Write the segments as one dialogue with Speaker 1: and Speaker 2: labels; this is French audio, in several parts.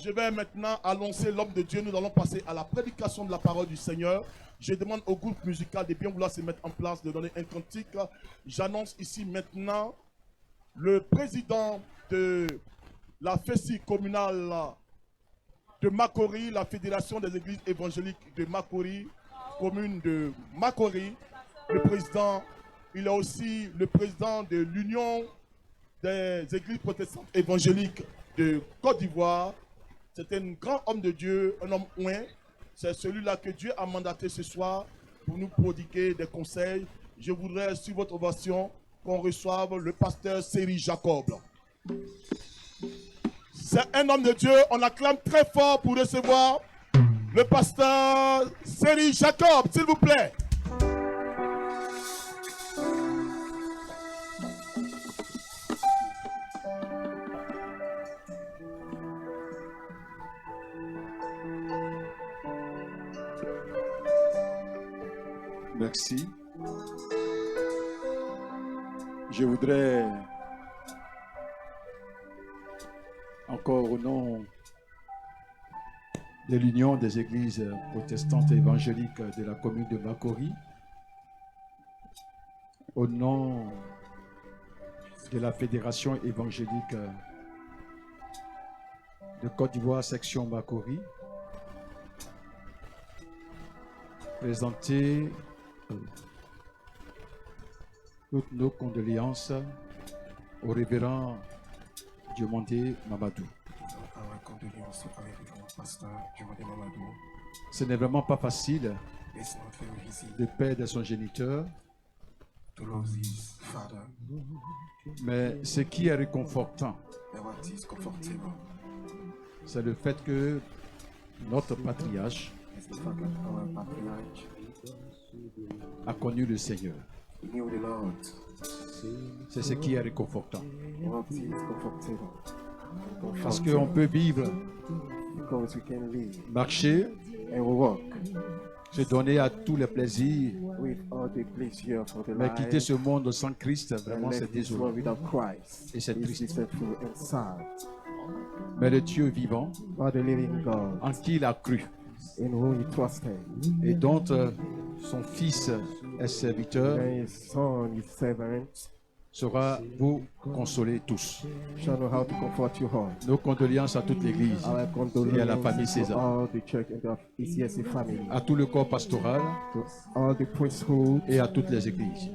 Speaker 1: Je vais maintenant annoncer l'homme de Dieu. Nous allons passer à la prédication de la parole du Seigneur. Je demande au groupe musical de bien vouloir se mettre en place, de donner un cantique. J'annonce ici maintenant le président de la FESI communale de Makori, la Fédération des Églises évangéliques de Makori, commune de Makori. Le président, il est aussi le président de l'Union des Églises protestantes évangéliques de Côte d'Ivoire. C'est un grand homme de Dieu, un homme oint. C'est celui-là que Dieu a mandaté ce soir pour nous prodiguer des conseils. Je voudrais, sur votre ovation, qu'on reçoive le pasteur Séri Jacob. C'est un homme de Dieu. On acclame très fort pour recevoir le pasteur Séri Jacob, s'il vous plaît.
Speaker 2: Merci. Je voudrais encore au nom de l'Union des Églises protestantes et évangéliques de la commune de Makori, au nom de la Fédération évangélique de Côte d'Ivoire, section Makori, présenter toutes nos condoléances au révérend Diomandé Mamadou. Ce n'est vraiment pas facile de perdre son géniteur, mais ce qui est réconfortant, c'est le fait que notre patriarche a connu le Seigneur. C'est ce qui est réconfortant. Parce qu'on peut vivre, marcher, se donner à tous les plaisirs, mais quitter ce monde sans Christ, vraiment c'est désolant. Et c'est triste. Mais le Dieu vivant, en qui il a cru, et dont son fils et serviteur saura vous consoler tous. Nos condoléances à toute l'Église et à la famille César, à tout le corps pastoral et à toutes les églises.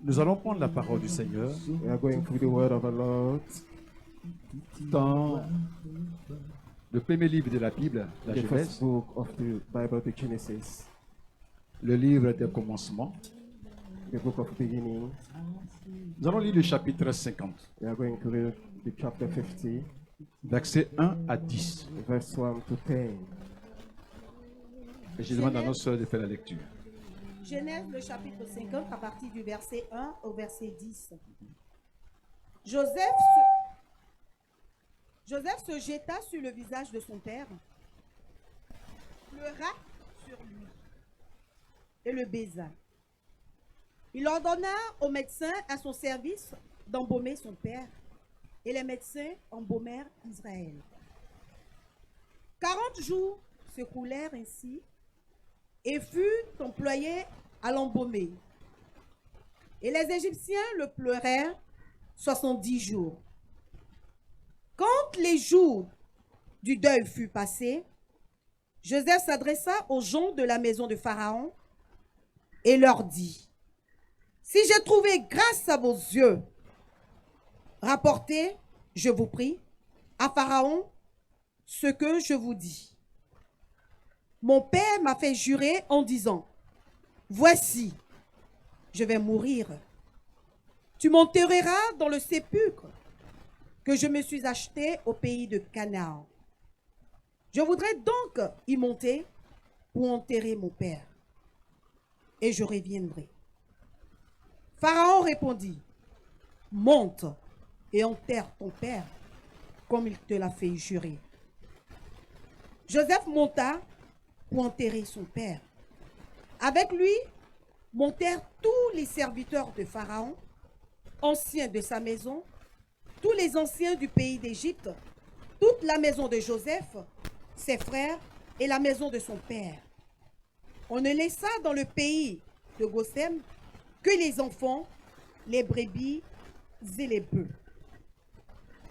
Speaker 2: Nous allons prendre la parole du Seigneur dans le premier livre de la Bible, la Genèse, le livre des commencements. Nous allons lire le chapitre 50, versets 1 à 10. Et je demande à nos sœurs de faire la lecture.
Speaker 3: Genèse, le chapitre 50, à partir du verset 1 au verset 10. Joseph se jeta sur le visage de son père, pleura sur lui et le baisa. Il ordonna aux médecins à son service d'embaumer son père, et les médecins embaumèrent Israël. 40 jours s'écoulèrent ainsi et furent employés à l'embaumer. Et les Égyptiens le pleurèrent 70 jours. Quand les jours du deuil furent passés, Joseph s'adressa aux gens de la maison de Pharaon et leur dit: si j'ai trouvé grâce à vos yeux, rapportez, je vous prie, à Pharaon ce que je vous dis. Mon père m'a fait jurer en disant: voici, je vais mourir. Tu m'enterreras dans le sépulcre que je me suis acheté au pays de Canaan. Je voudrais donc y monter pour enterrer mon père, et je reviendrai. Pharaon répondit: monte et enterre ton père, comme il te l'a fait jurer. Joseph monta pour enterrer son père. Avec lui montèrent tous les serviteurs de Pharaon, anciens de sa maison, tous les anciens du pays d'Égypte, toute la maison de Joseph, ses frères et la maison de son père. On ne laissa dans le pays de Goshen que les enfants, les brebis et les bœufs.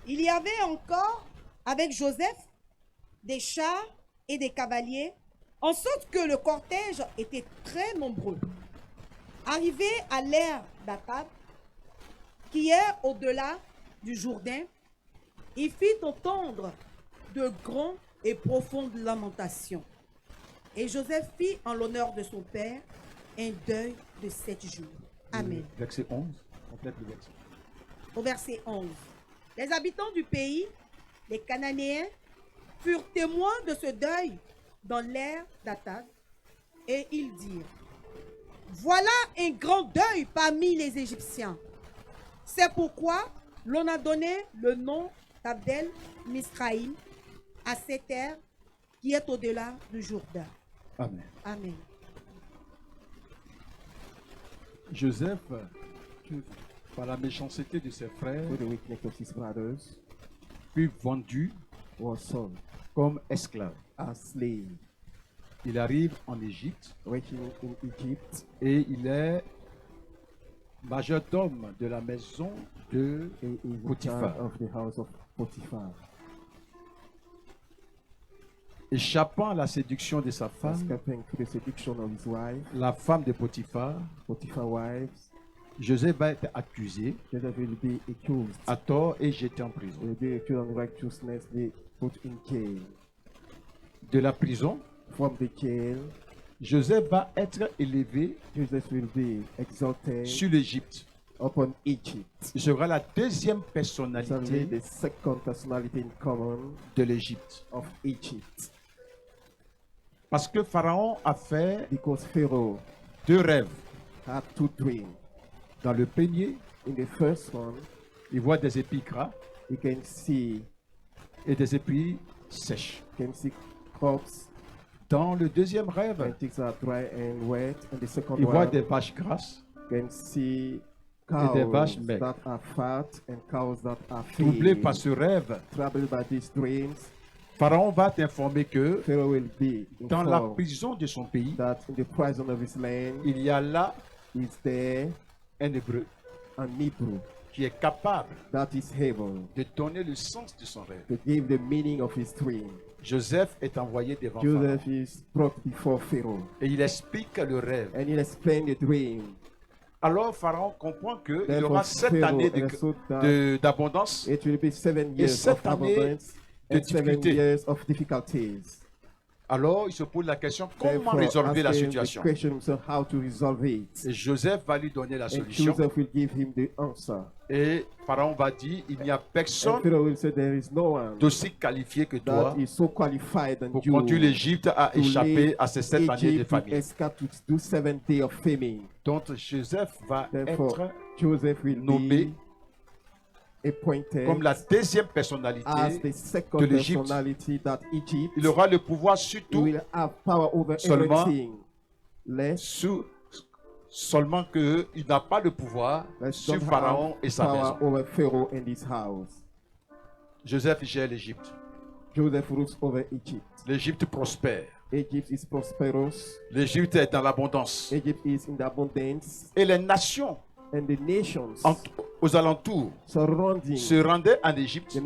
Speaker 3: Il y avait encore avec Joseph des chars et des cavaliers, en sorte que le cortège était très nombreux. Arrivé à l'ère d'Atad, qui est au-delà du Jourdain, il fit entendre de grands et profondes lamentations. Et Joseph fit en l'honneur de son père un deuil de 7 jours. Amen.
Speaker 2: Verset 11, complète le verset.
Speaker 3: Au verset 11. Les habitants du pays, les Cananéens, furent témoins de ce deuil dans l'ère d'Atad, et ils dirent: voilà un grand deuil parmi les Égyptiens. C'est pourquoi l'on a donné le nom d'Abdel Misraïm à cette terre qui est au-delà du Jourdain.
Speaker 2: Amen.
Speaker 3: Amen.
Speaker 2: Joseph, par la méchanceté de ses frères, fut vendu comme esclave. Il arrive en Égypte et il est majordome de la maison de Potiphar. Échappant à la séduction de sa femme, la femme de Potiphar, Joseph va être accusé à tort et jeté en prison. De la prison, Joseph va être élevé sur l'Égypte. Il sera la deuxième personnalité de l'Égypte. Parce que Pharaon a fait 2 rêves. Dans le premier, il voit des épis gras et des épis sèches. Dans le deuxième rêve, il voit des vaches grasses et des vaches maigres. Troublé par ce rêve, Pharaon va t'informer que dans la prison de son pays, il y a là un Hébreu qui est capable de donner le sens de son rêve. Joseph est envoyé devant Pharaon et il explique le rêve. Alors Pharaon comprend qu'il y aura 7 années d'abondance et 7 années de difficultés. Alors il se pose la question, comment résolver la situation? Et Joseph va lui donner la solution. Et Pharaon va dire, il n'y a personne d'aussi qualifié que toi pour conduire l'Égypte à échapper à ces 7 années de famine. Donc Joseph va être nommé comme la deuxième personnalité de l'Égypte. Il aura le pouvoir sur tout, seulement qu'il n'a pas le pouvoir sur Pharaon et sa maison. Joseph gère l'Égypte. L'Égypte prospère. L'Égypte est dans l'abondance. Et les nations aux alentours se rendaient en Égypte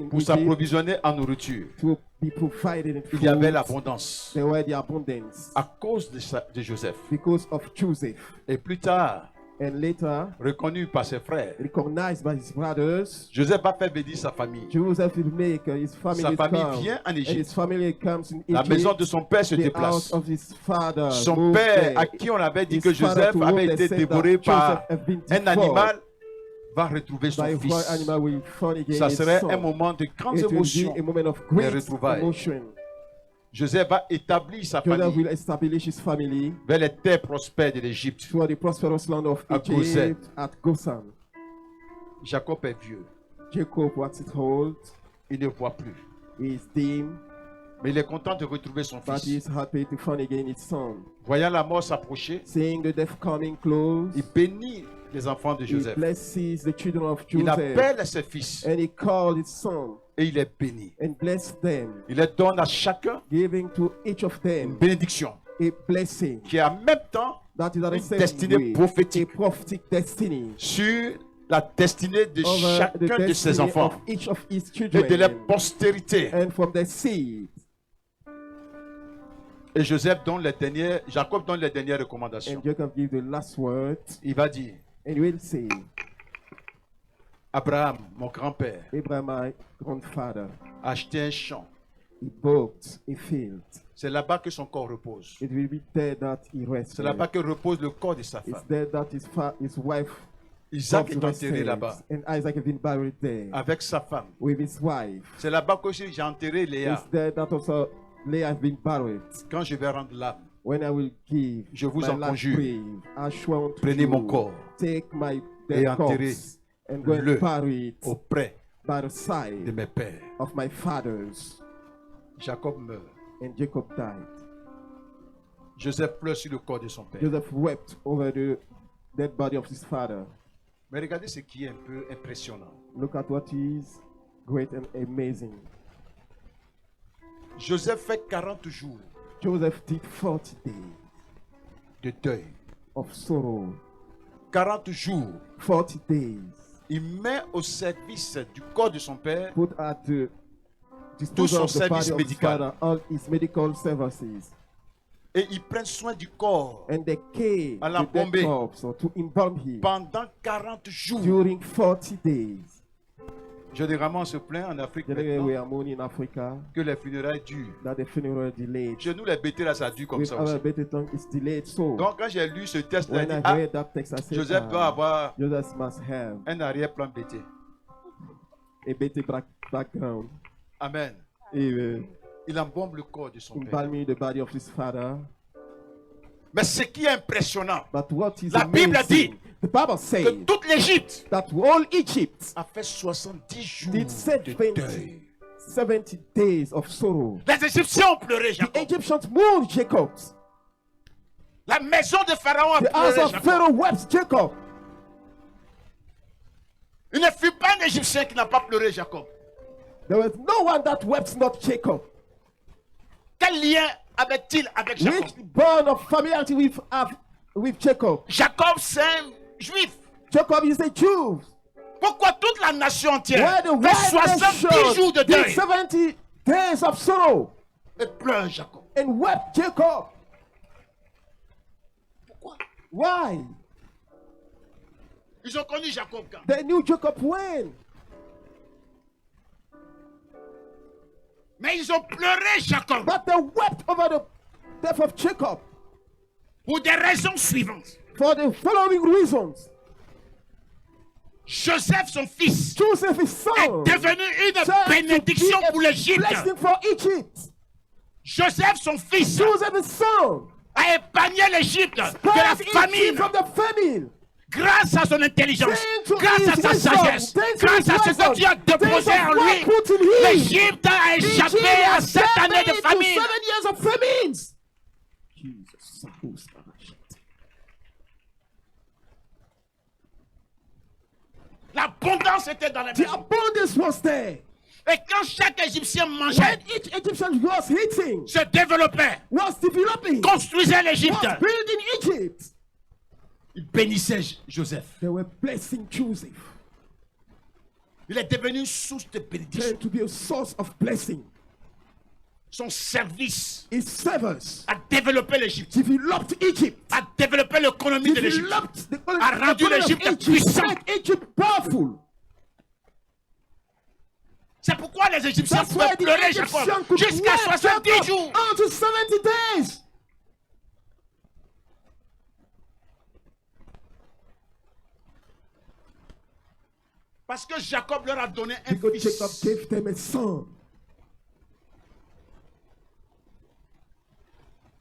Speaker 2: pour s'approvisionner en nourriture. Il y avait l'abondance à cause de Joseph. Et plus tard, reconnu par ses frères, Joseph va faire venir sa famille. Sa famille vient en Égypte. La maison de son père se déplace. Son père, à qui on avait dit que Joseph avait été dévoré par un animal, va retrouver son fils. Ça serait un moment de grande émotion, les retrouvailles. Joseph va établir sa famille vers les terres prospères de l'Égypte. À Jacob est vieux. Il ne voit plus. Mais il est content de retrouver son fils. Voyant la mort s'approcher, il bénit les enfants de
Speaker 4: He
Speaker 2: Joseph.
Speaker 4: blesses the children of
Speaker 2: Il
Speaker 4: Joseph.
Speaker 2: appelle ses fils
Speaker 4: And he called his son
Speaker 2: et il les bénit.
Speaker 4: and blessed them,
Speaker 2: Il les donne à chacun
Speaker 4: giving to each of
Speaker 2: une
Speaker 4: them
Speaker 2: bénédiction
Speaker 4: a blessing
Speaker 2: qui est en même temps
Speaker 4: that is at the
Speaker 2: une
Speaker 4: same
Speaker 2: destinée
Speaker 4: way
Speaker 2: prophétique
Speaker 4: a prophetic destiny
Speaker 2: sur la destinée de
Speaker 4: over the
Speaker 2: chacun de ses
Speaker 4: destiny
Speaker 2: enfants
Speaker 4: of each of his
Speaker 2: et de leur
Speaker 4: children
Speaker 2: postérité.
Speaker 4: and from their seed.
Speaker 2: Et Joseph donne les dernières, Jacob donne les dernières recommandations.
Speaker 4: And Jacob gives the last word,
Speaker 2: Il va dire,
Speaker 4: and he will say,
Speaker 2: Abraham, mon grand-père,
Speaker 4: Abraham, my grandfather,
Speaker 2: a acheté un champ.
Speaker 4: he bought a field.
Speaker 2: C'est là-bas que son corps repose.
Speaker 4: It will be there that he rests.
Speaker 2: C'est là-bas que repose le corps de sa
Speaker 4: It's
Speaker 2: femme.
Speaker 4: there that his wife
Speaker 2: Isaac est
Speaker 4: rested,
Speaker 2: enterré là-bas
Speaker 4: and Isaac has been buried there
Speaker 2: avec sa femme.
Speaker 4: with his wife.
Speaker 2: C'est là-bas que j'ai enterré Léa.
Speaker 4: It's there that also Leah has been buried.
Speaker 2: Quand je vais rendre l'âme,
Speaker 4: When I will give
Speaker 2: je vous
Speaker 4: my
Speaker 2: en
Speaker 4: last
Speaker 2: conjure,
Speaker 4: breath, I swear unto
Speaker 2: prenez
Speaker 4: you,
Speaker 2: mon corps
Speaker 4: take my
Speaker 2: et
Speaker 4: dead
Speaker 2: enterrez
Speaker 4: corpse and go and
Speaker 2: le
Speaker 4: bury it
Speaker 2: auprès
Speaker 4: by the
Speaker 2: de
Speaker 4: side
Speaker 2: mes pères.
Speaker 4: of my fathers.
Speaker 2: Jacob meurt.
Speaker 4: And Jacob died.
Speaker 2: Joseph pleure sur le corps de son père.
Speaker 4: Joseph wept over the dead body of his father.
Speaker 2: Mais regardez ce qui est un peu impressionnant.
Speaker 4: Look at what is great and amazing.
Speaker 2: Joseph fait 40 jours
Speaker 4: Joseph did 40 days
Speaker 2: de deuil.
Speaker 4: of sorrow.
Speaker 2: 40 jours.
Speaker 4: 40 days
Speaker 2: Il met au service du corps de son père
Speaker 4: put at the
Speaker 2: tout son
Speaker 4: disposal of the
Speaker 2: service
Speaker 4: body of his
Speaker 2: médical.
Speaker 4: father, all his medical services.
Speaker 2: Et il prend soin du corps
Speaker 4: And they came
Speaker 2: À
Speaker 4: to
Speaker 2: la
Speaker 4: the dead
Speaker 2: bombée.
Speaker 4: corpse or to embalm him
Speaker 2: pendant 40 jours.
Speaker 4: during 40 days.
Speaker 2: Généralement, on se plaint en Afrique
Speaker 4: Generally, we
Speaker 2: maintenant
Speaker 4: are mourning in Africa
Speaker 2: que les funérailles durent.
Speaker 4: that the funeral delayed.
Speaker 2: Chez nous, les bêtés là, ça dure comme
Speaker 4: With
Speaker 2: ça
Speaker 4: our
Speaker 2: aussi.
Speaker 4: better tongue, it's delayed. So
Speaker 2: Donc, quand j'ai lu ce test,
Speaker 4: when I
Speaker 2: ah,
Speaker 4: heard that text, I said,
Speaker 2: Joseph doit avoir
Speaker 4: Joseph must have
Speaker 2: un arrière-plan bêté.
Speaker 4: a better background.
Speaker 2: Amen.
Speaker 4: He
Speaker 2: Il embaume le corps de son père.
Speaker 4: embalming the body of his father.
Speaker 2: Mais ce qui est impressionnant,
Speaker 4: But what is
Speaker 2: La Bible
Speaker 4: amazing, the Bible
Speaker 2: que
Speaker 4: says
Speaker 2: toute l'Égypte
Speaker 4: that all Egypt
Speaker 2: a fait 70 jours
Speaker 4: did
Speaker 2: de deuil.
Speaker 4: 70 days of sorrow.
Speaker 2: Les Égyptiens ont pleuré
Speaker 4: The
Speaker 2: Jacob.
Speaker 4: Egyptians mourned Jacob.
Speaker 2: La maison de Pharaon a
Speaker 4: The house
Speaker 2: pleuré
Speaker 4: of
Speaker 2: Jacob.
Speaker 4: Pharaoh wept Jacob.
Speaker 2: Il ne fut pas un Égyptien qui n'a pas pleuré Jacob.
Speaker 4: There was no one that wept not Jacob.
Speaker 2: Quel lien avait-il avec Jacob?
Speaker 4: Which bond of familiarity with Jacob?
Speaker 2: Jacob, c'est un juif.
Speaker 4: Jacob is a Jew.
Speaker 2: Pourquoi toute la nation entière
Speaker 4: Where the
Speaker 2: fait
Speaker 4: white
Speaker 2: 70 jours de
Speaker 4: nation did
Speaker 2: deuil
Speaker 4: 70 days of sorrow
Speaker 2: et pleure Jacob?
Speaker 4: and wept Jacob?
Speaker 2: Pourquoi?
Speaker 4: Why?
Speaker 2: Ils ont connu Jacob quand?
Speaker 4: They knew Jacob when?
Speaker 2: Mais ils ont pleuré Jacob
Speaker 4: But they wept over the death of Jacob
Speaker 2: pour des raisons suivantes.
Speaker 4: for the following reasons.
Speaker 2: Joseph, son fils,
Speaker 4: Joseph, his
Speaker 2: est
Speaker 4: son,
Speaker 2: devenu une
Speaker 4: turned to
Speaker 2: bénédiction
Speaker 4: be a
Speaker 2: pour l'Égypte.
Speaker 4: blessing for Egypt.
Speaker 2: Joseph, son fils,
Speaker 4: Joseph, his son,
Speaker 2: a épargné l'Égypte de la
Speaker 4: spared Egypt
Speaker 2: famine
Speaker 4: from the famine.
Speaker 2: grâce à son intelligence,
Speaker 4: Thanks to
Speaker 2: grâce à
Speaker 4: his
Speaker 2: sa
Speaker 4: wisdom,
Speaker 2: sagesse,
Speaker 4: thanks to
Speaker 2: grâce
Speaker 4: his
Speaker 2: à ce que
Speaker 4: wisdom,
Speaker 2: Dieu a déposé
Speaker 4: thanks
Speaker 2: en
Speaker 4: to
Speaker 2: lui.
Speaker 4: what put in him.
Speaker 2: L'Égypte a
Speaker 4: Egypt
Speaker 2: échappé à
Speaker 4: has
Speaker 2: 7 années de
Speaker 4: escaped
Speaker 2: famine.
Speaker 4: into 7 years of famines. Jesus.
Speaker 2: L'abondance était dans la
Speaker 4: The
Speaker 2: maison.
Speaker 4: abundance was there.
Speaker 2: Et quand chaque Égyptien mangeait,
Speaker 4: When each Egyptian was eating,
Speaker 2: se développait,
Speaker 4: was developing,
Speaker 2: construisait
Speaker 4: was
Speaker 2: l'Égypte,
Speaker 4: building Egypt,
Speaker 2: il bénissait Joseph.
Speaker 4: they were blessing Joseph.
Speaker 2: Il est devenu une source de bénédiction.
Speaker 4: Turned to be a source of blessing.
Speaker 2: Son service
Speaker 4: His servants
Speaker 2: a développé l'Égypte,
Speaker 4: developed Egypt.
Speaker 2: a développé l'économie de l'Égypte,
Speaker 4: Developed the
Speaker 2: a rendu
Speaker 4: economy of
Speaker 2: l'Égypte
Speaker 4: Egypt,
Speaker 2: puissante.
Speaker 4: made Egypt powerful.
Speaker 2: C'est pourquoi les Égyptiens
Speaker 4: That's
Speaker 2: pouvaient
Speaker 4: why the
Speaker 2: pleurer
Speaker 4: Egyptians
Speaker 2: Jacob
Speaker 4: could
Speaker 2: jusqu'à
Speaker 4: weep
Speaker 2: 70
Speaker 4: Jacob
Speaker 2: jours.
Speaker 4: unto 70 days.
Speaker 2: Parce que Jacob leur a donné un
Speaker 4: Because
Speaker 2: fils.
Speaker 4: Jacob gave them a son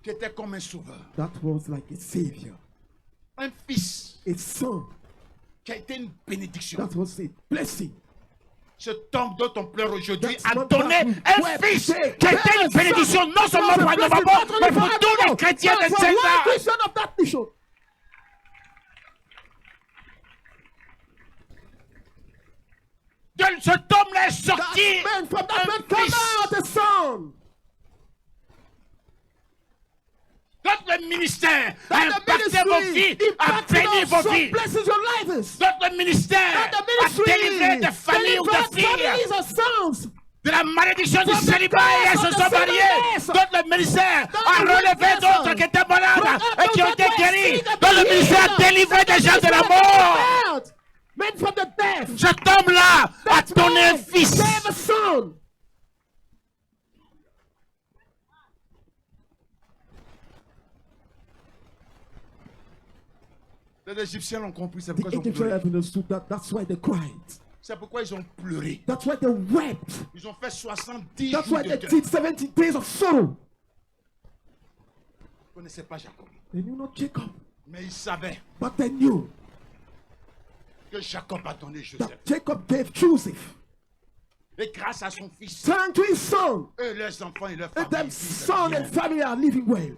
Speaker 2: Qui était comme un sauveur.
Speaker 4: that was like a savior.
Speaker 2: Un fils
Speaker 4: A son
Speaker 2: qui a été une bénédiction.
Speaker 4: that was a blessing.
Speaker 2: Cet homme dont on pleure aujourd'hui
Speaker 4: That's
Speaker 2: a
Speaker 4: what
Speaker 2: donné
Speaker 4: happened.
Speaker 2: un
Speaker 4: Ouais,
Speaker 2: fils
Speaker 4: c'est-
Speaker 2: qui a été une
Speaker 4: Yes,
Speaker 2: bénédiction non seulement
Speaker 4: That's
Speaker 2: pour
Speaker 4: a
Speaker 2: un
Speaker 4: blessing,
Speaker 2: Novabo,
Speaker 4: not only
Speaker 2: mais pour
Speaker 4: for
Speaker 2: tous les
Speaker 4: Novabo,
Speaker 2: chrétiens de
Speaker 4: but for one
Speaker 2: César.
Speaker 4: Christian of that nation.
Speaker 2: cet homme-là est sorti.
Speaker 4: That man, from that man
Speaker 2: un
Speaker 4: come
Speaker 2: fils.
Speaker 4: out a son.
Speaker 2: Notre ministère a
Speaker 4: That the
Speaker 2: impacté vos vies, a
Speaker 4: impacted
Speaker 2: béni
Speaker 4: us,
Speaker 2: vos
Speaker 4: so
Speaker 2: vies.
Speaker 4: blesses your lives.
Speaker 2: Notre ministère
Speaker 4: That the
Speaker 2: a
Speaker 4: ministry
Speaker 2: délivré des familles ou
Speaker 4: delivered
Speaker 2: des filles
Speaker 4: families or sons.
Speaker 2: de la malédiction du
Speaker 4: From the
Speaker 2: célibat et elles
Speaker 4: curse
Speaker 2: se
Speaker 4: of
Speaker 2: sont
Speaker 4: the
Speaker 2: mariées.
Speaker 4: celibacy.
Speaker 2: Notre ministère
Speaker 4: That
Speaker 2: a
Speaker 4: the
Speaker 2: relevé
Speaker 4: witness
Speaker 2: d'autres qui étaient malades
Speaker 4: from
Speaker 2: et qui ont été
Speaker 4: those that
Speaker 2: guéris.
Speaker 4: were sick
Speaker 2: Notre
Speaker 4: and
Speaker 2: ministère a
Speaker 4: healed.
Speaker 2: délivré des gens de la
Speaker 4: That
Speaker 2: mort.
Speaker 4: men from the death.
Speaker 2: Cet homme-là a
Speaker 4: That
Speaker 2: donné un
Speaker 4: man
Speaker 2: fils.
Speaker 4: gave a son.
Speaker 1: Les Égyptiens l'ont compris, c'est
Speaker 4: The
Speaker 1: pourquoi ils ont
Speaker 4: Egyptians
Speaker 1: pleuré.
Speaker 4: have understood that. That's why they cried.
Speaker 1: C'est pourquoi ils ont pleuré.
Speaker 4: That's why they wept.
Speaker 1: Ils ont fait 70
Speaker 4: That's
Speaker 1: jours
Speaker 4: why
Speaker 1: de
Speaker 4: they
Speaker 1: deuil.
Speaker 4: did 70 days of sorrow.
Speaker 1: Ils ne connaissaient pas Jacob.
Speaker 4: They knew not Jacob,
Speaker 1: Mais ils savaient
Speaker 4: but they knew
Speaker 1: que Jacob a donné
Speaker 4: that
Speaker 1: Joseph.
Speaker 4: Jacob gave Joseph.
Speaker 1: Et grâce à son fils,
Speaker 4: Turned to his son.
Speaker 1: eux, leurs enfants et leurs
Speaker 4: And them
Speaker 1: familles.
Speaker 4: son
Speaker 1: vivent
Speaker 4: and
Speaker 1: bien.
Speaker 4: family are living well.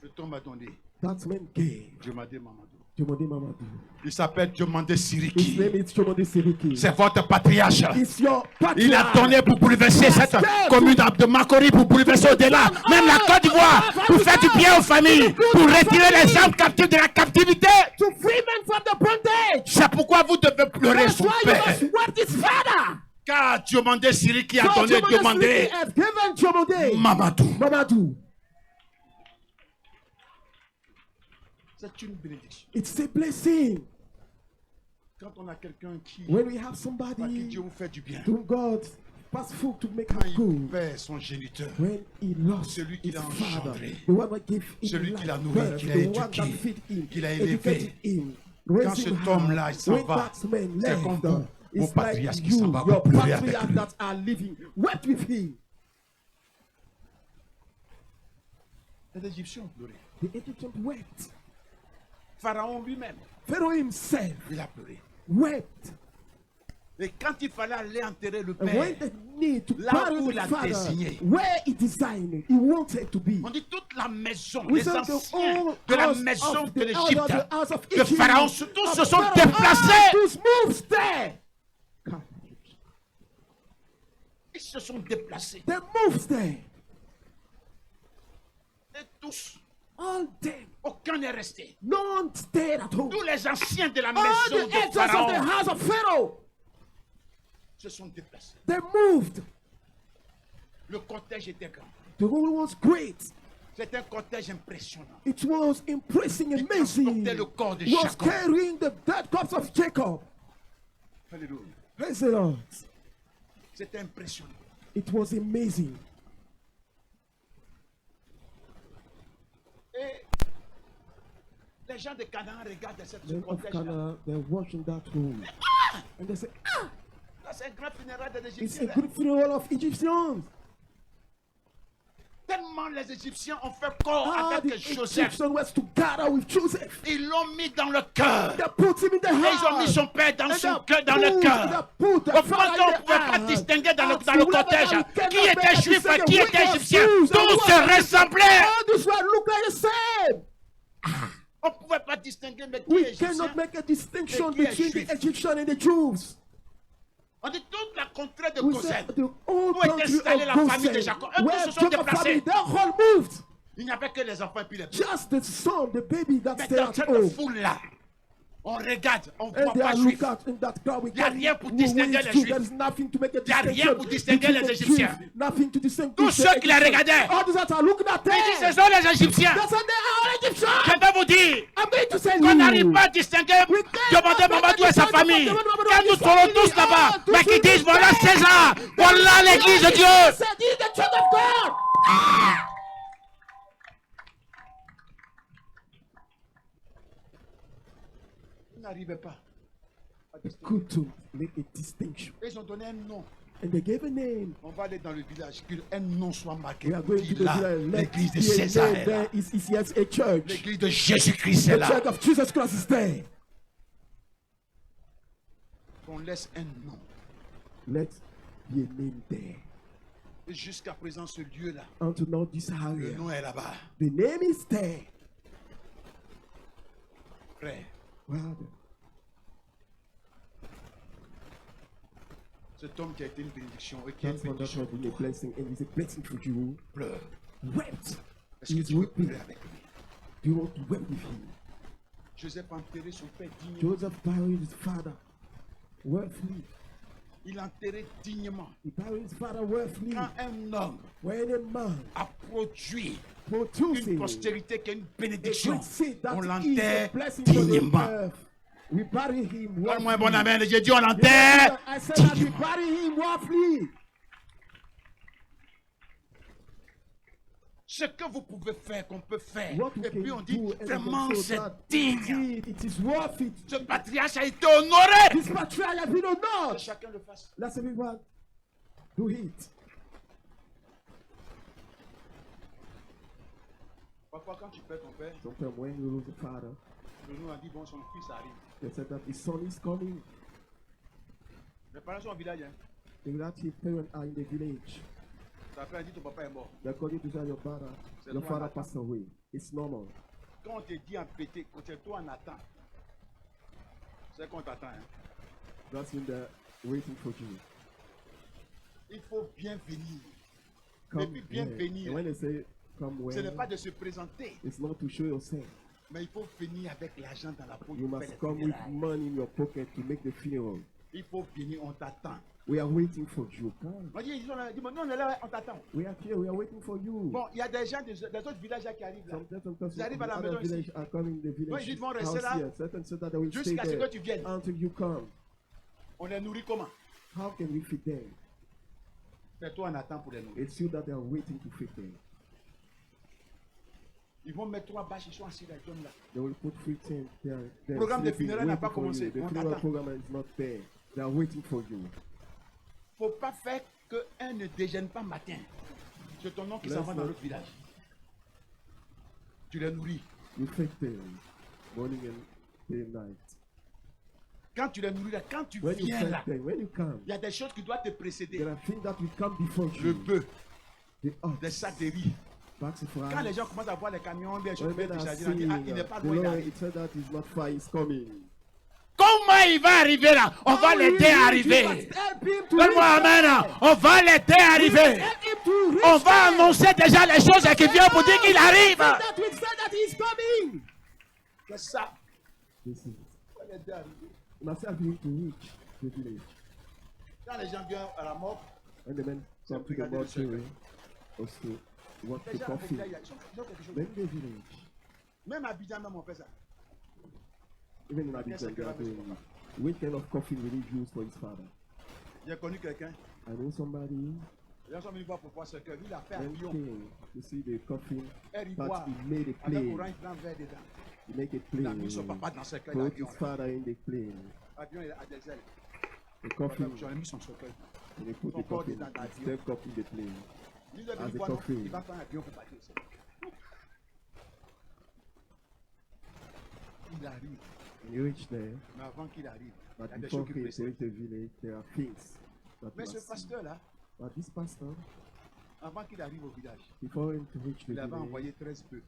Speaker 1: Cet homme a donné.
Speaker 4: That man gave.
Speaker 1: Diomandé Mamadou.
Speaker 4: Jomande Mamadou.
Speaker 1: Il s'appelle Diomandé
Speaker 4: His
Speaker 1: Siriki.
Speaker 4: name is Jomande Siriki.
Speaker 1: C'est votre patriarche.
Speaker 4: It's your
Speaker 1: Il a
Speaker 4: patriarch.
Speaker 1: donné pour bouleverser cette commune de Makori, pour bouleverser au-delà, même la Côte d'Ivoire, pour faire du bien aux familles, pour retirer les âmes captives de la captivité.
Speaker 4: To free men from the bondage.
Speaker 1: C'est pourquoi vous devez pleurer
Speaker 4: That's
Speaker 1: son
Speaker 4: why you
Speaker 1: père.
Speaker 4: must wept his father.
Speaker 1: Car Diomandé Siriki a
Speaker 4: So
Speaker 1: donné
Speaker 4: Jomande
Speaker 1: Diomandé
Speaker 4: Siriki has given Jomande
Speaker 1: Mamadou.
Speaker 4: Mamadou.
Speaker 1: C'est une bénédiction.
Speaker 4: It's a blessing.
Speaker 1: Quand on a quelqu'un qui,
Speaker 4: When we have
Speaker 1: à qui
Speaker 4: somebody
Speaker 1: Dieu vous fait du bien,
Speaker 4: to God, pass food to make
Speaker 1: quand
Speaker 4: her
Speaker 1: il
Speaker 4: good.
Speaker 1: perd son géniteur,
Speaker 4: When he lost
Speaker 1: Celui qui
Speaker 4: his
Speaker 1: l'a
Speaker 4: father,
Speaker 1: engendré.
Speaker 4: the one that gave him
Speaker 1: Celui qui l'a
Speaker 4: life,
Speaker 1: nourri,
Speaker 4: birth,
Speaker 1: qui l'a
Speaker 4: the one
Speaker 1: éduqué,
Speaker 4: that feed him,
Speaker 1: qui l'a
Speaker 4: educated
Speaker 1: élevé.
Speaker 4: him,
Speaker 1: Quand
Speaker 4: raised
Speaker 1: cet
Speaker 4: him high.
Speaker 1: homme-là, il s'en
Speaker 4: When
Speaker 1: va,
Speaker 4: that man
Speaker 1: c'est
Speaker 4: left,
Speaker 1: comme vous, vos
Speaker 4: it's
Speaker 1: patriarches
Speaker 4: like
Speaker 1: qui s'en
Speaker 4: you,
Speaker 1: vont
Speaker 4: your
Speaker 1: pleurer avec
Speaker 4: patriarchs
Speaker 1: lui.
Speaker 4: that are living, wept with him.
Speaker 1: Les Égyptiens ont pleuré.
Speaker 4: The Egyptians wept.
Speaker 1: Pharaon lui-même,
Speaker 4: Pharaoh himself
Speaker 1: il a pleuré.
Speaker 4: wept.
Speaker 1: Et quand il fallait aller enterrer le
Speaker 4: And when
Speaker 1: père,
Speaker 4: they need to
Speaker 1: là
Speaker 4: bury
Speaker 1: où
Speaker 4: the
Speaker 1: il a
Speaker 4: father,
Speaker 1: désigné.
Speaker 4: where he designed, he wanted to be.
Speaker 1: on dit toute la maison,
Speaker 4: We
Speaker 1: les
Speaker 4: said the
Speaker 1: anciens
Speaker 4: whole
Speaker 1: de la
Speaker 4: house
Speaker 1: maison
Speaker 4: of
Speaker 1: de
Speaker 4: the
Speaker 1: l'Égypte,
Speaker 4: the house of
Speaker 1: que
Speaker 4: Egypt,
Speaker 1: Pharaon, tous
Speaker 4: of
Speaker 1: se sont
Speaker 4: Pharaoh,
Speaker 1: déplacés.
Speaker 4: Tous moved there.
Speaker 1: Ils se sont déplacés.
Speaker 4: They moved there.
Speaker 1: Et tous,
Speaker 4: All them.
Speaker 1: aucun n'est resté.
Speaker 4: None stayed at home.
Speaker 1: Tous les anciens de la
Speaker 4: All
Speaker 1: maison
Speaker 4: the
Speaker 1: de
Speaker 4: elders of the
Speaker 1: Pharaon
Speaker 4: house of Pharaoh,
Speaker 1: se sont déplacés.
Speaker 4: they moved.
Speaker 1: Le cortège était grand.
Speaker 4: The rule was great.
Speaker 1: C'est un cortège impressionnant.
Speaker 4: It was impressing,
Speaker 1: Il
Speaker 4: amazing.
Speaker 1: transportait le corps de
Speaker 4: It was
Speaker 1: Jacob.
Speaker 4: carrying the dead corpse of Jacob.
Speaker 1: Alléluia.
Speaker 4: Praise the Lord.
Speaker 1: C'était impressionnant.
Speaker 4: It was amazing.
Speaker 1: Et les gens de Canaan regardent ce
Speaker 4: Men of
Speaker 1: cortège-là.
Speaker 4: Canaan, they're watching that room. And they say,
Speaker 1: Là, c'est un grand funérail des
Speaker 4: it's
Speaker 1: Égyptiens.
Speaker 4: a
Speaker 1: là.
Speaker 4: good funeral of Egyptians.
Speaker 1: Tellement les Égyptiens ont fait corps
Speaker 4: Ah, the
Speaker 1: avec Joseph.
Speaker 4: Egyptians were together with Joseph.
Speaker 1: Ils l'ont mis dans le cœur.
Speaker 4: They put him in the
Speaker 1: Et ils ont mis
Speaker 4: heart.
Speaker 1: son père dans
Speaker 4: And
Speaker 1: son
Speaker 4: they
Speaker 1: cœur, dans le
Speaker 4: put-
Speaker 1: cœur.
Speaker 4: they put the
Speaker 1: Au
Speaker 4: father
Speaker 1: moment
Speaker 4: in
Speaker 1: où on ne
Speaker 4: the
Speaker 1: pouvait pas
Speaker 4: heart.
Speaker 1: distinguer dans le
Speaker 4: Absolutely,
Speaker 1: cortège
Speaker 4: we cannot
Speaker 1: qui
Speaker 4: make
Speaker 1: était
Speaker 4: a
Speaker 1: juif et
Speaker 4: distinction
Speaker 1: qui
Speaker 4: which
Speaker 1: était
Speaker 4: was
Speaker 1: égyptien.
Speaker 4: Jews and
Speaker 1: Tous
Speaker 4: who
Speaker 1: se
Speaker 4: was-
Speaker 1: ressemblaient.
Speaker 4: All these were look like the same.
Speaker 1: On ne pouvait pas distinguer mais qui
Speaker 4: We
Speaker 1: est égyptien.
Speaker 4: cannot make a distinction
Speaker 1: Mais qui est
Speaker 4: between
Speaker 1: juif?
Speaker 4: the Egyptians and the Jews.
Speaker 1: On dit toute la contrée de
Speaker 4: We
Speaker 1: Goshen.
Speaker 4: said the whole
Speaker 1: Où était
Speaker 4: country
Speaker 1: installée la
Speaker 4: of
Speaker 1: famille de
Speaker 4: Goshen,
Speaker 1: Jacob. Eux tous
Speaker 4: where
Speaker 1: se sont
Speaker 4: Jacob
Speaker 1: déplacés.
Speaker 4: family, they all moved.
Speaker 1: Il n'y avait que les enfants et puis les pères.
Speaker 4: Just the son, the baby that
Speaker 1: Mais
Speaker 4: stayed
Speaker 1: dans
Speaker 4: at
Speaker 1: cette
Speaker 4: home.
Speaker 1: foule-là, on regarde, on ne
Speaker 4: And
Speaker 1: voit
Speaker 4: they
Speaker 1: pas
Speaker 4: are
Speaker 1: juif.
Speaker 4: look at in that crowd. We
Speaker 1: Y a
Speaker 4: can't-
Speaker 1: rien pour
Speaker 4: we-
Speaker 1: distinguer
Speaker 4: we
Speaker 1: les
Speaker 4: Jews.
Speaker 1: Juifs.
Speaker 4: There is nothing to make a
Speaker 1: Y a rien
Speaker 4: distinction
Speaker 1: pour distinguer
Speaker 4: between
Speaker 1: les
Speaker 4: the
Speaker 1: Égyptiens.
Speaker 4: Jews. Nothing to distinguish
Speaker 1: Tous
Speaker 4: the
Speaker 1: ceux qui les
Speaker 4: Egyptians.
Speaker 1: regardaient,
Speaker 4: All those that are looking at them.
Speaker 1: ils disent ce sont les Égyptiens.
Speaker 4: That's what they are Egyptians.
Speaker 1: Je vais vous dire
Speaker 4: I'm going to say
Speaker 1: qu'on
Speaker 4: you.
Speaker 1: n'arrive pas à distinguer demander Mamadou et sa famille. Quand nous serons tous là-bas, mais qui disent voilà César, voilà l'église de Dieu.
Speaker 4: Said, "This is the church of God."
Speaker 1: Ils n'arrivaient pas.
Speaker 4: Good to make a distinction.
Speaker 1: Ils ont donné un nom.
Speaker 4: And they gave a name.
Speaker 1: On va aller dans le village, qu'un nom soit marqué.
Speaker 4: We are going to the
Speaker 1: Là,
Speaker 4: village. Let
Speaker 1: l'église de
Speaker 4: be a
Speaker 1: César
Speaker 4: name
Speaker 1: est là.
Speaker 4: there. Is yes a church.
Speaker 1: L'église de Jésus-Christ est
Speaker 4: The
Speaker 1: là.
Speaker 4: church of Jesus Christ is there.
Speaker 1: On laisse un nom.
Speaker 4: Let be a name there.
Speaker 1: Et jusqu'à présent, ce lieu-là,
Speaker 4: Unto now this
Speaker 1: le
Speaker 4: area.
Speaker 1: nom est là-bas.
Speaker 4: The name is there.
Speaker 1: Frère,
Speaker 4: Brother,
Speaker 2: Cet homme qui a été une bénédiction et qui est une
Speaker 4: That one that
Speaker 2: bénédiction
Speaker 4: has been a blessing and is a blessing for you.
Speaker 2: pleure.
Speaker 4: Wept.
Speaker 2: Est-ce que
Speaker 4: He's
Speaker 2: tu veux
Speaker 4: weeping.
Speaker 2: pleurer avec lui?
Speaker 4: Do you want to weep with him?
Speaker 2: Joseph a enterré son père dignement.
Speaker 4: Joseph buried his father worthily.
Speaker 2: Il a enterré dignement.
Speaker 4: He buried his father worthily.
Speaker 2: Quand un homme
Speaker 4: When a man
Speaker 2: a produit
Speaker 4: produces
Speaker 2: une postérité qui est une
Speaker 4: a
Speaker 2: bénédiction,
Speaker 4: great seed that
Speaker 2: on
Speaker 4: is a
Speaker 2: l'enterre
Speaker 4: blessing to the
Speaker 2: dignement.
Speaker 4: earth, we bury him
Speaker 2: Donne-moi un bon
Speaker 4: worthily.
Speaker 2: amen. J'ai dit on l'enterre
Speaker 4: I said that we
Speaker 2: dignement.
Speaker 4: bury him worthily.
Speaker 2: Ce que vous pouvez faire, qu'on peut faire.
Speaker 4: What we
Speaker 2: Et puis
Speaker 4: can
Speaker 2: on dit
Speaker 4: do and
Speaker 2: vraiment
Speaker 4: we can
Speaker 2: c'est
Speaker 4: show that
Speaker 2: digne.
Speaker 4: it is worth it.
Speaker 2: Ce patriarche a été honoré.
Speaker 4: This patriarch has been
Speaker 2: Que
Speaker 4: honored.
Speaker 2: chacun le fasse.
Speaker 4: Let's everyone do it.
Speaker 2: Parfois quand tu perds ton père,
Speaker 4: Sometimes when you lose a father,
Speaker 2: le nous a dit bon son fils arrive.
Speaker 4: they said that his son is coming.
Speaker 2: Les parents sont au village. Hein.
Speaker 4: The relative parents are in the village.
Speaker 2: Ta père a dit ton papa est mort.
Speaker 4: They're calling to say your father,
Speaker 2: C'est
Speaker 4: your
Speaker 2: normal.
Speaker 4: father passed away. It's normal.
Speaker 2: Quand on te dit en pété, quand c'est toi en attend, c'est qu'on t'attend. Hein.
Speaker 4: That's when they're waiting for you.
Speaker 2: Il faut bien venir.
Speaker 4: Come
Speaker 2: Et puis bien
Speaker 4: when.
Speaker 2: venir.
Speaker 4: And when they say come
Speaker 2: Ce n'est
Speaker 4: when,
Speaker 2: pas de se présenter,
Speaker 4: it's not to show yourself.
Speaker 2: mais il faut venir avec l'argent dans la poche.
Speaker 4: You
Speaker 2: pour faire
Speaker 4: must
Speaker 2: les
Speaker 4: come with
Speaker 2: funérailles.
Speaker 4: money in your pocket to make the funeral.
Speaker 2: Il faut venir, on t'attend.
Speaker 4: We are waiting for you. Come.
Speaker 2: On dit, dis-moi, non, on est là, on t'attend.
Speaker 4: We are here. We are waiting for you.
Speaker 2: Bon, il y a des gens des autres villages là qui arrivent là.
Speaker 4: Some persons
Speaker 2: Ils arrivent
Speaker 4: from
Speaker 2: à la
Speaker 4: other
Speaker 2: maison
Speaker 4: village are coming in the
Speaker 2: ils
Speaker 4: village
Speaker 2: vont rester
Speaker 4: house
Speaker 2: là
Speaker 4: here. Certain said that they will stay
Speaker 2: Jusqu'à ce que
Speaker 4: there
Speaker 2: tu viennes.
Speaker 4: until you come.
Speaker 2: On les nourrit comment?
Speaker 4: How can we feed them?
Speaker 2: C'est toi en attend pour les nourrir.
Speaker 4: It's you that they are waiting to feed them.
Speaker 2: Ils vont mettre 3 bâches, ils sont assis là, ils tombent là.
Speaker 4: They will put 15 there.
Speaker 2: Le programme de
Speaker 4: sleeping,
Speaker 2: funérailles n'a
Speaker 4: waiting
Speaker 2: pas
Speaker 4: for
Speaker 2: commencé.
Speaker 4: you. The
Speaker 2: On
Speaker 4: funeral
Speaker 2: t'attend.
Speaker 4: program is not there. They are waiting for you.
Speaker 2: Faut pas faire qu'un ne déjeune pas matin. C'est ton nom qui s'en va dans l'autre village. Tu les nourris.
Speaker 4: You feed them morning and day and night.
Speaker 2: Quand tu les nourris là, quand tu
Speaker 4: When you
Speaker 2: viens
Speaker 4: feed
Speaker 2: là,
Speaker 4: them, when you come,
Speaker 2: il y a des choses qui doivent te précéder.
Speaker 4: there are things that will come before
Speaker 2: Le
Speaker 4: you.
Speaker 2: bœuf,
Speaker 4: The ox,
Speaker 2: des sacs de riz.
Speaker 4: bags of
Speaker 2: Quand les
Speaker 4: rice.
Speaker 2: gens commencent à voir les camions, des
Speaker 4: When
Speaker 2: choses bien
Speaker 4: men are
Speaker 2: déchargées, on dit,
Speaker 4: seeing,
Speaker 2: ah, il n'est pas
Speaker 4: the
Speaker 2: loin, il
Speaker 4: Lord,
Speaker 2: arrive.
Speaker 4: it said that is not far, is coming.
Speaker 2: Comment il va arriver là? On va l'aider à arriver.
Speaker 4: Help him to
Speaker 2: Donne-moi
Speaker 4: reach
Speaker 2: amen.
Speaker 4: there.
Speaker 2: On va l'aider à arriver.
Speaker 4: Help him to reach
Speaker 2: On va
Speaker 4: there.
Speaker 2: annoncer déjà les choses qui viennent pour dire qu'il arrive.
Speaker 4: That will say that he is coming.
Speaker 2: C'est ça.
Speaker 4: This is it.
Speaker 2: On va l'aider à arriver.
Speaker 4: You must help him to reach the village.
Speaker 2: Quand les gens viennent à la mort,
Speaker 4: When the men come to the
Speaker 2: Regardez le
Speaker 4: mortuary, also want
Speaker 2: les
Speaker 4: to
Speaker 2: gens
Speaker 4: coffee.
Speaker 2: ils ont quelque chose.
Speaker 4: Then the village,
Speaker 2: Même à Abidjan, même on fait ça.
Speaker 4: even in Abidjan, they are doing it. What kind of coffee will he use for his father?
Speaker 2: J'ai connu quelqu'un.
Speaker 4: I know somebody
Speaker 2: Les gens sont venus voir pourquoi ce cœur. Il a fait un
Speaker 4: when
Speaker 2: lion.
Speaker 4: came to see the coffin,
Speaker 2: Un
Speaker 4: but
Speaker 2: ivoire.
Speaker 4: he made a
Speaker 2: Avec
Speaker 4: plane.
Speaker 2: orange blanc vert dedans.
Speaker 4: He make a
Speaker 2: Il a mis son
Speaker 4: plane.
Speaker 2: papa dans ce cœur.
Speaker 4: Put
Speaker 2: L'avion.
Speaker 4: his father in the plane.
Speaker 2: L'avion il a des ailes.
Speaker 4: The coffin,
Speaker 2: J'en ai mis son cercueil.
Speaker 4: and they put
Speaker 2: Son
Speaker 4: the
Speaker 2: corps
Speaker 4: coffin,
Speaker 2: dedans dans l'avion.
Speaker 4: step up in the plane.
Speaker 2: Il doit
Speaker 4: As
Speaker 2: venir
Speaker 4: a
Speaker 2: voir, non,
Speaker 4: coffin.
Speaker 2: il va prendre un avion pour partir aussi. Il arrive.
Speaker 4: And you reach there,
Speaker 2: Mais avant qu'il arrive, il
Speaker 4: but
Speaker 2: y a des
Speaker 4: before
Speaker 2: choses qui
Speaker 4: he
Speaker 2: précèdent.
Speaker 4: reach the village, there are things that
Speaker 2: Mais
Speaker 4: you
Speaker 2: ce
Speaker 4: must see.
Speaker 2: pasteur-là,
Speaker 4: But this pastor,
Speaker 2: avant qu'il arrive au village,
Speaker 4: before him to reach the
Speaker 2: il avait
Speaker 4: village,
Speaker 2: envoyé 13 bœufs.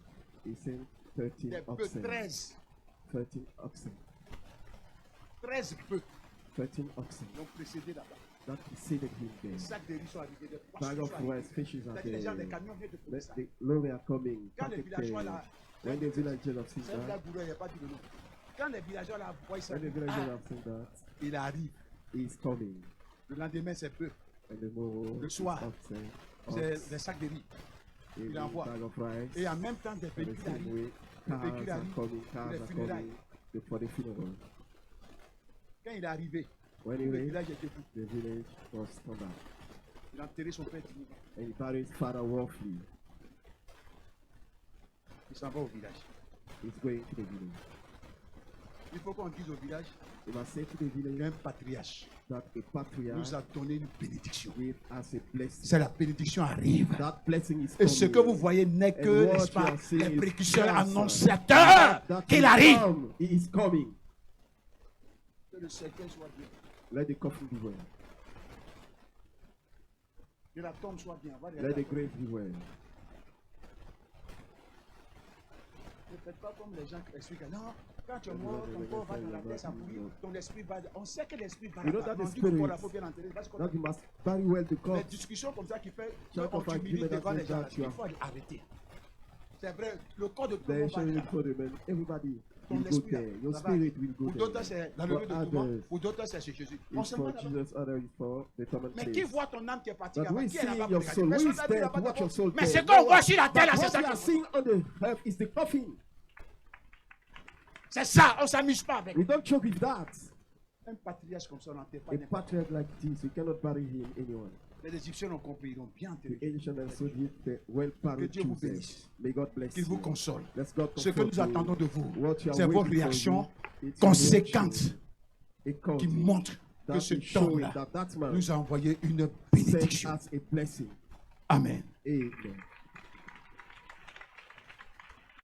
Speaker 4: he sent 13
Speaker 2: Des bœufs,
Speaker 4: oxen.
Speaker 2: 13.
Speaker 4: 13 oxen.
Speaker 2: 13 bœufs
Speaker 4: 13 oxen.
Speaker 2: l'ont précédé là-bas.
Speaker 4: That preceded him
Speaker 2: Les
Speaker 4: there.
Speaker 2: sacs de riz sont arrivés, des poissons
Speaker 4: Bag
Speaker 2: sont
Speaker 4: of
Speaker 2: arrivés.
Speaker 4: rice, fishes are
Speaker 2: C'est-à-dire, les gens des
Speaker 4: there.
Speaker 2: camions viennent de trouver ça.
Speaker 4: The lorry are coming.
Speaker 2: Quand les
Speaker 4: Packet
Speaker 2: villageois là,
Speaker 4: there. When the villagers have seen
Speaker 2: c'est un gars
Speaker 4: that,
Speaker 2: gourou, il n'y a pas dit le nom. Quand les villageois là voient ça,
Speaker 4: when the villagers have seen that,
Speaker 2: il arrive.
Speaker 4: he is coming.
Speaker 2: Le lendemain, c'est peu.
Speaker 4: And the more
Speaker 2: Le soir,
Speaker 4: oxen,
Speaker 2: C'est
Speaker 4: ox,
Speaker 2: des sacs de riz.
Speaker 4: a
Speaker 2: il envoie.
Speaker 4: bag of rice.
Speaker 2: Et en même temps, des
Speaker 4: And the
Speaker 2: véhicules
Speaker 4: same
Speaker 2: arrivent.
Speaker 4: way,
Speaker 2: Les
Speaker 4: cars
Speaker 2: véhicules
Speaker 4: are
Speaker 2: arrivent
Speaker 4: coming,
Speaker 2: pour
Speaker 4: cars
Speaker 2: les
Speaker 4: are
Speaker 2: funérailles.
Speaker 4: coming for the funeral.
Speaker 2: Quand il est arrivé,
Speaker 4: When he
Speaker 2: le
Speaker 4: reached,
Speaker 2: village était fou.
Speaker 4: the village was covered.
Speaker 2: Il a enterré son père dignement.
Speaker 4: And he buried his father roughly.
Speaker 2: Il s'en va au village.
Speaker 4: He's going to the village.
Speaker 2: Il faut qu'on dise au village
Speaker 4: He must say to the
Speaker 2: qu'il y a
Speaker 4: village
Speaker 2: un patriarche
Speaker 4: that a patriarch
Speaker 2: nous a donné une bénédiction.
Speaker 4: gave us a blessing.
Speaker 2: C'est la bénédiction arrive.
Speaker 4: That blessing is
Speaker 2: Et ce que vous
Speaker 4: coming.
Speaker 2: voyez n'est que,
Speaker 4: And what
Speaker 2: n'est-ce pas,
Speaker 4: you are seeing
Speaker 2: les
Speaker 4: is
Speaker 2: précurseurs
Speaker 4: just
Speaker 2: annonciateurs
Speaker 4: that
Speaker 2: qu'il
Speaker 4: will
Speaker 2: arrive.
Speaker 4: come. He is coming.
Speaker 2: Que le cercueil soit bien.
Speaker 4: Let the coffin be well.
Speaker 2: Que la tombe soit bien. On va
Speaker 4: Let
Speaker 2: regarder
Speaker 4: the grave be well.
Speaker 5: Ne faites pas comme les gens qui expliquent. Non, quand tu es mort, ton corps va dans la terre, ça pourrit, ton esprit va. On sait que l'esprit va
Speaker 4: You know
Speaker 5: là-bas.
Speaker 4: that
Speaker 5: On
Speaker 4: the
Speaker 5: dit qu'il
Speaker 4: spirit,
Speaker 5: faut bien enterrer. Parce qu'on
Speaker 4: now you must bury well the
Speaker 5: les
Speaker 4: corpse.
Speaker 5: discussions comme ça qui fait
Speaker 4: Shout
Speaker 5: qu'on
Speaker 4: out for
Speaker 5: t'humilie
Speaker 4: agreement
Speaker 5: devant
Speaker 4: that
Speaker 5: les gens,
Speaker 4: that you
Speaker 5: il
Speaker 4: are-
Speaker 5: faut arrêter. C'est vrai, le corps de tout le
Speaker 4: They
Speaker 5: monde va
Speaker 4: shall
Speaker 5: là-bas.
Speaker 4: for the man. Everybody
Speaker 5: Ton
Speaker 4: will go
Speaker 5: esprit,
Speaker 4: there. Your
Speaker 5: là-bas.
Speaker 4: spirit will go
Speaker 5: Pour
Speaker 4: there.
Speaker 5: d'autres, c'est dans le
Speaker 4: For
Speaker 5: lieu de tourment.
Speaker 4: others,
Speaker 5: Pour d'autres, c'est chez Jésus. On
Speaker 4: it's
Speaker 5: se
Speaker 4: for
Speaker 5: demande là-bas.
Speaker 4: Jesus, others is for the torment
Speaker 5: Mais
Speaker 4: place.
Speaker 5: qui voit ton âme qui est partie
Speaker 4: But
Speaker 5: là-bas?
Speaker 4: we
Speaker 5: Qui est
Speaker 4: see
Speaker 5: là-bas pour
Speaker 4: your
Speaker 5: regarder?
Speaker 4: soul. Who
Speaker 5: Personne
Speaker 4: is
Speaker 5: n'a vu
Speaker 4: there to
Speaker 5: là-bas
Speaker 4: watch your
Speaker 5: d'abord.
Speaker 4: soul
Speaker 5: Mais
Speaker 4: there?
Speaker 5: c'est qu'on voit sur la terre là,
Speaker 4: But
Speaker 5: c'est
Speaker 4: what
Speaker 5: ça
Speaker 4: we
Speaker 5: qui
Speaker 4: are
Speaker 5: est.
Speaker 4: seeing on the earth is the coffin.
Speaker 5: C'est ça, on ne s'amuse pas avec.
Speaker 4: We don't joke with that.
Speaker 5: Un patriarche comme ça, on n'enterre pas
Speaker 4: A
Speaker 5: n'importe
Speaker 4: patriarch like this, you cannot bury him anyone.
Speaker 5: qui. Les Égyptiens ont compris, ils ont bien
Speaker 4: The
Speaker 5: enterré.
Speaker 4: ancient and Soviet, they well
Speaker 5: Que
Speaker 4: buried
Speaker 5: Dieu vous
Speaker 4: Joseph.
Speaker 5: bénisse.
Speaker 4: May God bless
Speaker 5: Qu'il vous
Speaker 4: you.
Speaker 5: console.
Speaker 4: Let's God
Speaker 5: Ce que
Speaker 4: comfort
Speaker 5: nous
Speaker 4: you.
Speaker 5: attendons de vous,
Speaker 4: What you are
Speaker 5: c'est vos
Speaker 4: waiting for
Speaker 5: réactions
Speaker 4: you, it's
Speaker 5: conséquentes
Speaker 4: reaction, a call
Speaker 5: qui montrent que
Speaker 4: that
Speaker 5: ce
Speaker 4: is showing
Speaker 5: temps-là
Speaker 4: that that man
Speaker 5: nous a envoyé une
Speaker 4: sent
Speaker 5: bénédiction.
Speaker 4: us a blessing.
Speaker 5: Amen.
Speaker 4: Amen.